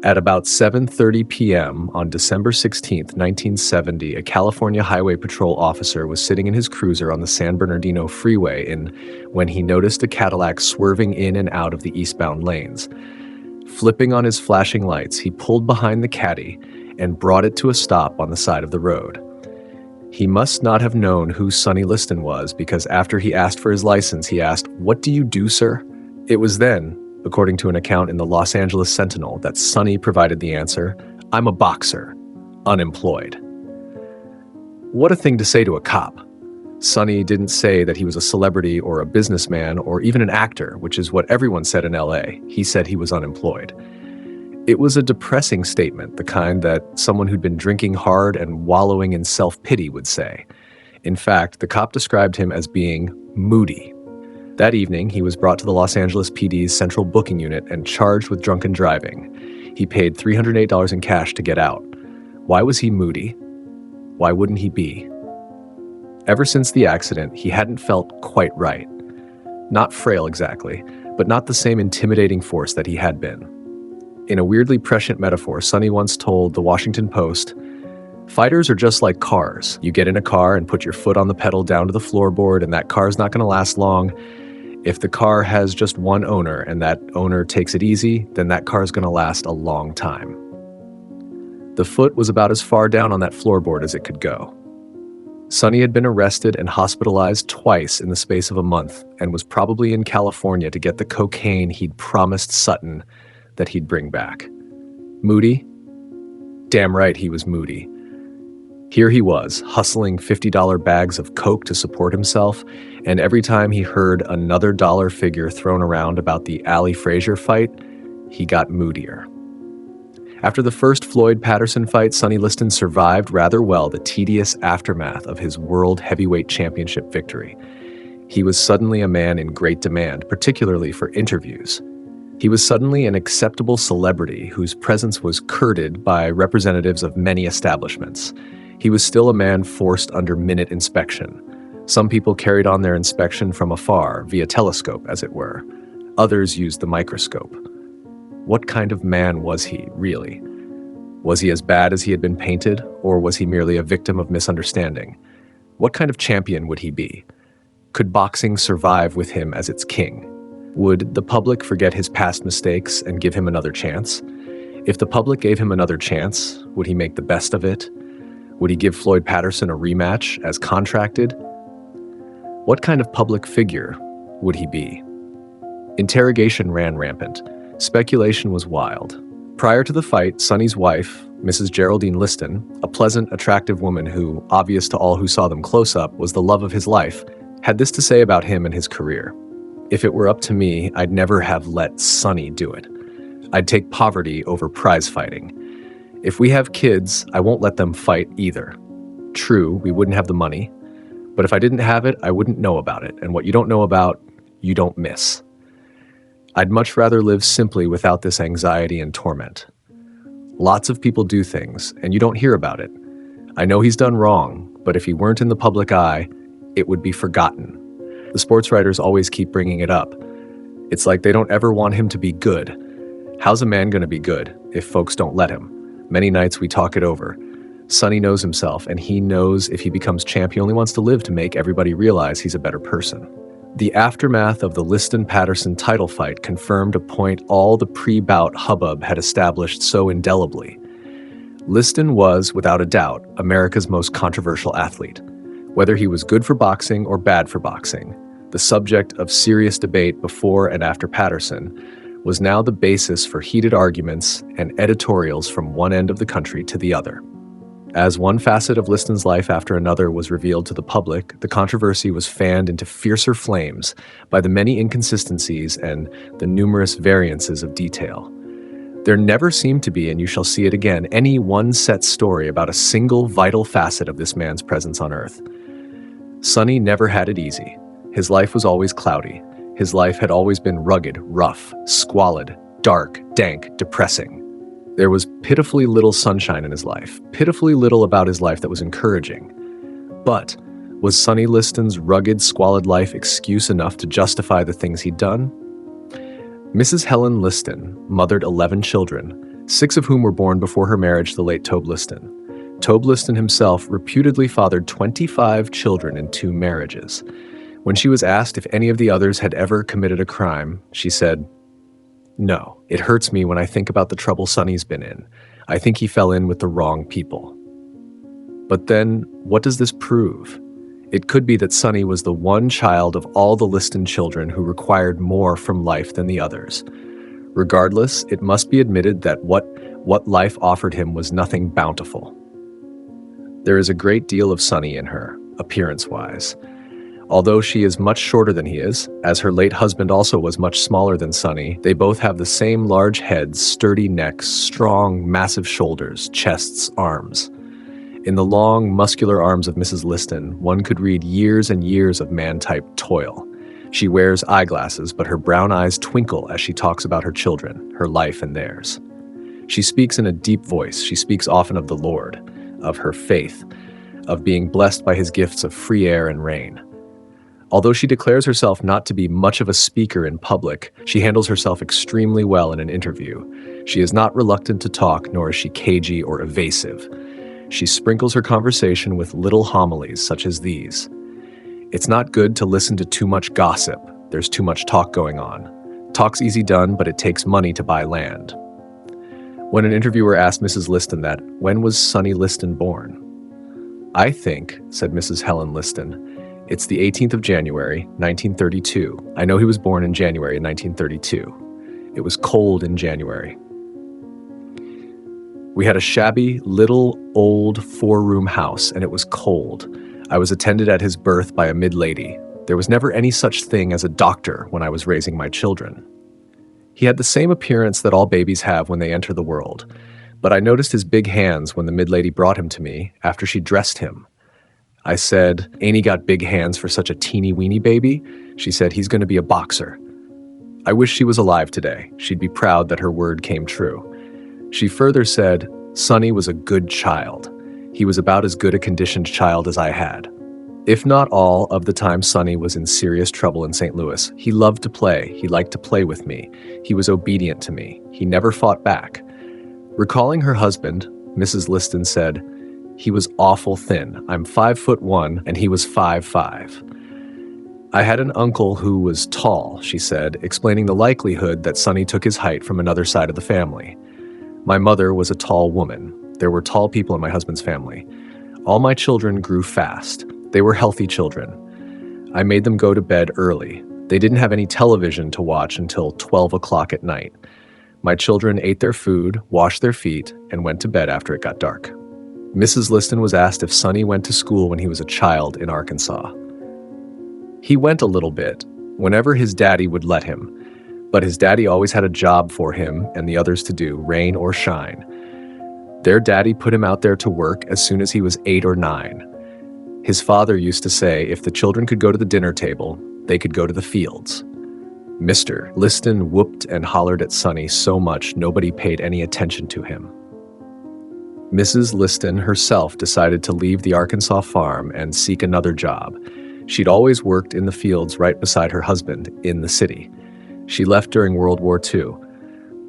At about 7:30 p.m. on December 16, 1970, a California Highway Patrol officer was sitting in his cruiser on the San Bernardino Freeway when he noticed a Cadillac swerving in and out of the eastbound lanes. Flipping on his flashing lights, he pulled behind the Caddy and brought it to a stop on the side of the road. He must not have known who Sonny Liston was, because after he asked for his license, he asked, "What do you do, sir?" It was then, according to an account in the Los Angeles Sentinel, that Sonny provided the answer, "I'm a boxer, unemployed." What a thing to say to a cop. Sonny didn't say that he was a celebrity or a businessman or even an actor, which is what everyone said in LA. He said he was unemployed. It was a depressing statement, the kind that someone who'd been drinking hard and wallowing in self-pity would say. In fact, the cop described him as being moody. That evening, he was brought to the Los Angeles PD's Central Booking Unit and charged with drunken driving. He paid $308 in cash to get out. Why was he moody? Why wouldn't he be? Ever since the accident, he hadn't felt quite right. Not frail exactly, but not the same intimidating force that he had been. In a weirdly prescient metaphor, Sonny once told the Washington Post, "Fighters are just like cars. You get in a car and put your foot on the pedal down to the floorboard, and that car's not going to last long. If the car has just one owner and that owner takes it easy, then that car is going to last a long time." The foot was about as far down on that floorboard as it could go. Sonny had been arrested and hospitalized twice in the space of a month and was probably in California to get the cocaine he'd promised Sutton that he'd bring back. Moody? Damn right he was moody. Here he was, hustling $50 bags of coke to support himself, and every time he heard another dollar figure thrown around about the Ali Frazier fight, he got moodier. After the first Floyd-Patterson fight, Sonny Liston survived rather well the tedious aftermath of his World Heavyweight Championship victory. He was suddenly a man in great demand, particularly for interviews. He was suddenly an acceptable celebrity whose presence was courted by representatives of many establishments. He was still a man forced under minute inspection. Some people carried on their inspection from afar, via telescope, as it were. Others used the microscope. What kind of man was he, really? Was he as bad as he had been painted, or was he merely a victim of misunderstanding? What kind of champion would he be? Could boxing survive with him as its king? Would the public forget his past mistakes and give him another chance? If the public gave him another chance, would he make the best of it? Would he give Floyd Patterson a rematch as contracted? What kind of public figure would he be? Interrogation ran rampant. Speculation was wild. Prior to the fight, Sonny's wife, Mrs. Geraldine Liston, a pleasant, attractive woman who, obvious to all who saw them close up, was the love of his life, had this to say about him and his career. "If it were up to me, I'd never have let Sonny do it. I'd take poverty over prize fighting. If we have kids, I won't let them fight either. True, we wouldn't have the money, but if I didn't have it, I wouldn't know about it, and what you don't know about, you don't miss. I'd much rather live simply without this anxiety and torment. Lots of people do things, and you don't hear about it. I know he's done wrong, but if he weren't in the public eye, it would be forgotten. The sports writers always keep bringing it up. It's like they don't ever want him to be good. How's a man going to be good if folks don't let him? Many nights we talk it over. Sonny knows himself, and he knows if he becomes champ, he only wants to live to make everybody realize he's a better person." The aftermath of the Liston-Patterson title fight confirmed a point all the pre-bout hubbub had established so indelibly. Liston was, without a doubt, America's most controversial athlete. Whether he was good for boxing or bad for boxing, the subject of serious debate before and after Patterson, was now the basis for heated arguments and editorials from one end of the country to the other. As one facet of Liston's life after another was revealed to the public, the controversy was fanned into fiercer flames by the many inconsistencies and the numerous variances of detail. There never seemed to be, and you shall see it again, any one set story about a single vital facet of this man's presence on earth. Sonny never had it easy. His life was always cloudy. His life had always been rugged, rough, squalid, dark, dank, depressing. There was pitifully little sunshine in his life, pitifully little about his life that was encouraging. But was Sonny Liston's rugged, squalid life excuse enough to justify the things he'd done? Mrs. Helen Liston mothered 11 children, 6 of whom were born before her marriage to the late Tobe Liston. Tobe Liston himself reputedly fathered 25 children in 2 marriages. When she was asked if any of the others had ever committed a crime, she said, "No, it hurts me when I think about the trouble Sonny's been in. I think he fell in with the wrong people." But then, what does this prove? It could be that Sonny was the one child of all the Liston children who required more from life than the others. Regardless, it must be admitted that what life offered him was nothing bountiful. There is a great deal of Sonny in her, appearance-wise. Although she is much shorter than he is, as her late husband also was much smaller than Sonny, they both have the same large heads, sturdy necks, strong, massive shoulders, chests, arms. In the long, muscular arms of Mrs. Liston, one could read years and years of man-type toil. She wears eyeglasses, but her brown eyes twinkle as she talks about her children, her life and theirs. She speaks in a deep voice. She speaks often of the Lord, of her faith, of being blessed by his gifts of free air and rain. Although she declares herself not to be much of a speaker in public, she handles herself extremely well in an interview. She is not reluctant to talk, nor is she cagey or evasive. She sprinkles her conversation with little homilies such as these. "It's not good to listen to too much gossip. There's too much talk going on. Talk's easy done, but it takes money to buy land." When an interviewer asked Mrs. Liston that, when was Sonny Liston born? "I think," said Mrs. Helen Liston, "it's the 18th of January, 1932. I know he was born in January 1932. It was cold in January. We had a shabby, little, old 4-room house, and it was cold. I was attended at his birth by a mid-lady. There was never any such thing as a doctor when I was raising my children. He had the same appearance that all babies have when they enter the world, but I noticed his big hands when the mid-lady brought him to me after she dressed him. I said, 'Ain't he got big hands for such a teeny-weeny baby?' She said, 'He's going to be a boxer.' I wish she was alive today. She'd be proud that her word came true. She further said, 'Sonny was a good child. He was about as good a conditioned child as I had.' If not all of the time Sonny was in serious trouble in St. Louis, he loved to play. He liked to play with me. He was obedient to me. He never fought back." Recalling her husband, Mrs. Liston said, "He was awful thin. I'm 5'1", and he was 5'5". I had an uncle who was tall," she said, explaining the likelihood that Sonny took his height from another side of the family. "My mother was a tall woman. There were tall people in my husband's family. All my children grew fast. They were healthy children. I made them go to bed early. They didn't have any television to watch until 12 o'clock at night. My children ate their food, washed their feet, and went to bed after it got dark." Mrs. Liston was asked if Sonny went to school when he was a child in Arkansas. "He went a little bit, whenever his daddy would let him. But his daddy always had a job for him and the others to do, rain or shine. Their daddy put him out there to work as soon as he was 8 or 9. His father used to say if the children could go to the dinner table, they could go to the fields. Mr. Liston whooped and hollered at Sonny so much nobody paid any attention to him." Mrs. Liston herself decided to leave the Arkansas farm and seek another job. She'd always worked in the fields right beside her husband in the city. She left during World War II.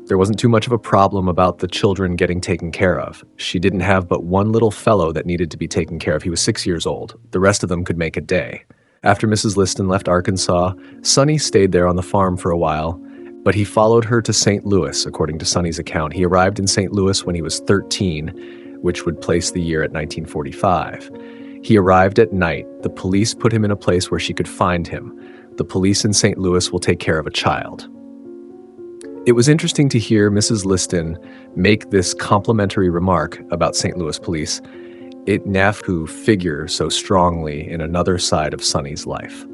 There wasn't too much of a problem about the children getting taken care of. She didn't have but one little fellow that needed to be taken care of. He was 6 years old. The rest of them could make a day. After Mrs. Liston left Arkansas, Sonny stayed there on the farm for a while, but he followed her to St. Louis, according to Sonny's account. He arrived in St. Louis when he was 13, which would place the year at 1945. He arrived at night. The police put him in a place where she could find him. The police in St. Louis will take care of a child. It was interesting to hear Mrs. Liston make this complimentary remark about St. Louis police. It who figure so strongly in another side of Sonny's life.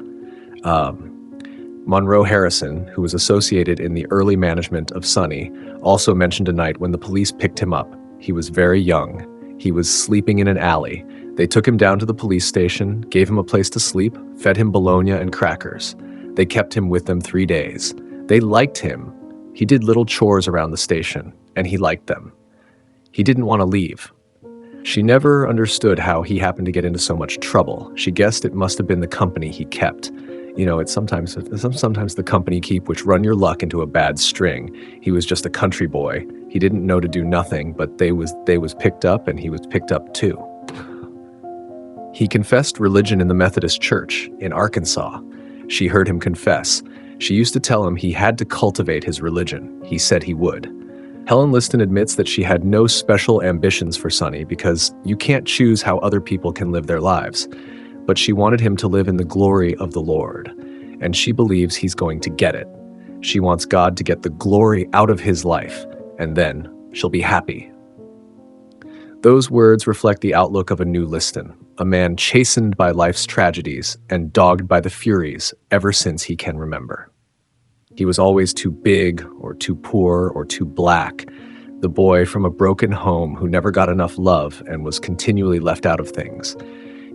Monroe Harrison, who was associated in the early management of Sonny, also mentioned a night when the police picked him up. He was very young. He was sleeping in an alley. They took him down to the police station, gave him a place to sleep, fed him bologna and crackers. They kept him with them 3 days. They liked him. He did little chores around the station, and he liked them. He didn't want to leave. She never understood how he happened to get into so much trouble. She guessed it must have been the company he kept. It's sometimes the company you keep which run your luck into a bad string. He was just a country boy. He didn't know to do nothing, but they was picked up, and he was picked up too. He confessed religion in the Methodist Church in Arkansas. She heard him confess. She used to tell him he had to cultivate his religion. He said he would. Helen Liston admits that she had no special ambitions for Sonny because you can't choose how other people can live their lives. But she wanted him to live in the glory of the Lord, and she believes he's going to get it. She wants God to get the glory out of his life, and then she'll be happy. Those words reflect the outlook of a new Liston, a man chastened by life's tragedies and dogged by the Furies ever since he can remember. He was always too big or too poor or too black, the boy from a broken home who never got enough love and was continually left out of things.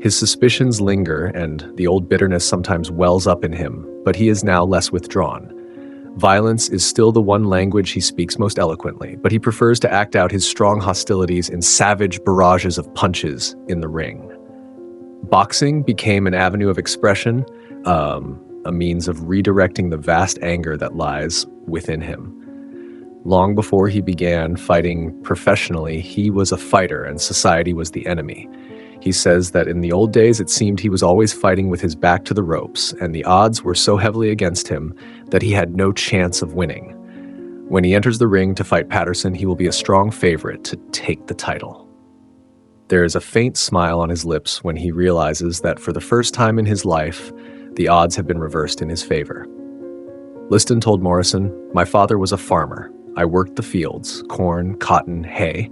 His suspicions linger, and the old bitterness sometimes wells up in him, but he is now less withdrawn. Violence is still the one language he speaks most eloquently, but he prefers to act out his strong hostilities in savage barrages of punches in the ring. Boxing became an avenue of expression, a means of redirecting the vast anger that lies within him. Long before he began fighting professionally, he was a fighter and society was the enemy. He says that in the old days it seemed he was always fighting with his back to the ropes, and the odds were so heavily against him that he had no chance of winning. When he enters the ring to fight Patterson, he will be a strong favorite to take the title. There is a faint smile on his lips when he realizes that for the first time in his life, the odds have been reversed in his favor. Liston told Morrison, "My father was a farmer. I worked the fields, corn, cotton, hay."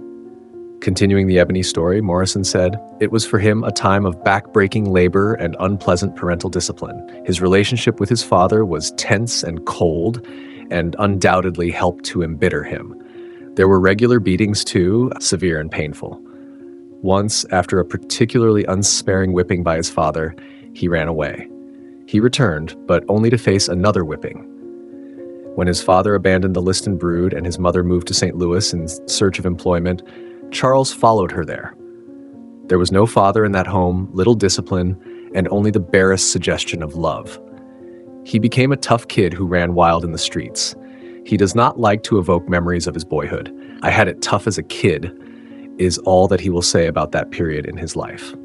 Continuing the Ebony story, Morrison said, "It was for him a time of back-breaking labor and unpleasant parental discipline. His relationship with his father was tense and cold, and undoubtedly helped to embitter him. There were regular beatings too, severe and painful. Once, after a particularly unsparing whipping by his father, he ran away. He returned, but only to face another whipping. When his father abandoned the Liston brood and his mother moved to St. Louis in search of employment, Charles followed her there. There was no father in that home, little discipline, and only the barest suggestion of love. He became a tough kid who ran wild in the streets. He does not like to evoke memories of his boyhood. I had it tough as a kid," is all that he will say about that period in his life.